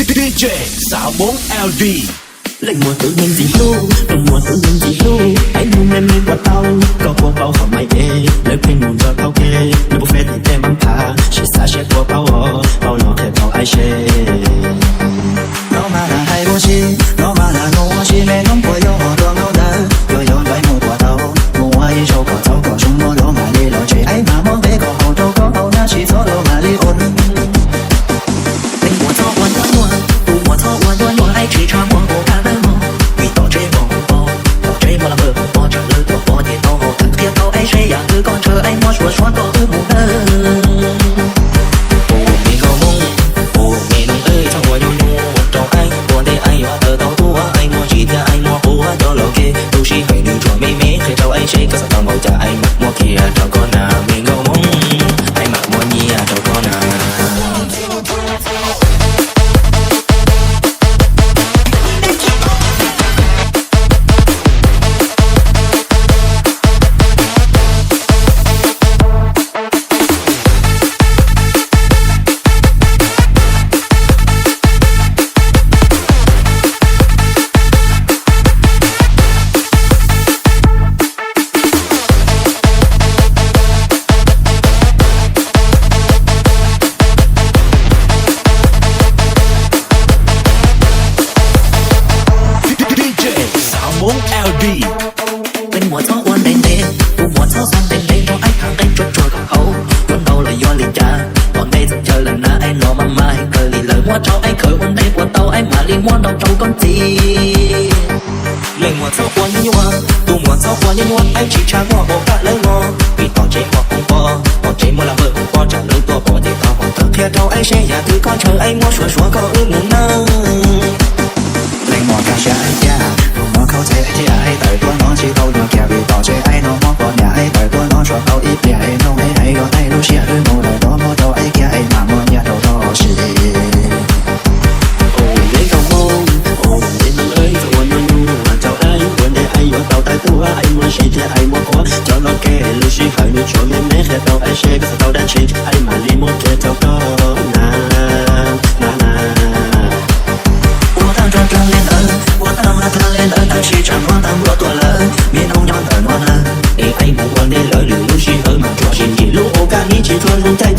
DJ 64LD. Lệnh mùa tự nhiên gì lu, lệnh mùa tự nhiên gì lu. Anh muốn em qua tao, có qua bao hỏi mày ê. Lời khuyên muốn cho tao kê, nếu phê thì em bắn thả. Chỉ xa sẽ qua bao họ, bao nó thể bao ai chê. Nó mà là hai vô chi, nó mà là nô chi. Mẹ nóng của yo họ đường đâu đã, yo yo lấy một quả tao. Mua ai cho quả tao có chúng nó đó mà đi lo chơi. Anh mà mong bé có hậu đâu có hậu na chỉ số đâu mà đi ôn. Lệnh mùa cho quan quan quan, tu mùa cho quan quan quan. Ai chỉ cho mùa của cả đời mùa. Vì tao chơi mùa, tao chơi mùa là mùa. Mùa trả lời của mùa thì tao hồ thật kia tao ai chơi. Dạ cứ con chờ anh mùa xua xua tao cứ mùa nơ. Hãy subscribe cho kênh Ghiền Mì Gõ để không bỏ lỡ những video hấp LD. Bên mùa gió uốn đen đen, u mùa gió sang đen đen cho anh hàng anh trôi trôi cả hậu. Quân đầu là do liền cha, còn đây dừng chờ lần na anh lo mà mai cờ lì lời mua cho anh khởi uốn đây buồn tàu anh mà liền mua đầu trâu con gì. Lời mùa gió uốn như hoa, tu mùa gió uốn như hoa anh chỉ trả hoa bỏ cả lời ngò. Vì tao chơi hoa không bỏ, tao chơi mua là vợ không bỏ trả lời tua bỏ thì tao bỏ thật thiệt đâu anh sẽ nhà thứ con chờ anh mua xua xua có ước muốn nâng. Lệnh mùa cả xa anh cha, nó khâu chạy thì ai tới tôi nó chỉ câu được kẻ vì tao chơi ai nó mong còn nhà ai tới tôi nó cho câu ít để ai nó hay hay gọi ai lúc xưa hơi mù đời đó mua đâu ai kia ai mà mua nhà đâu đó xì. Ôi lấy không mong, ôi lấy mong ơi rồi quên mong nu mà chào ai quên để ai gọi tao tay tua ai muốn xì thì ai muốn có cho nó kể lúc xưa phải nuôi cho em mẹ tao ai xê cái tao đang xì ai mà li muốn kể tao có na na na. Lên ơn thằng si chẳng quan tâm lo tuổi lớn miền ông nhon thời non hơn để anh buồn quan để lỡ lửa lúc si hơn mà cho xin gì lúc ô ca nghĩ chỉ thôi luôn tay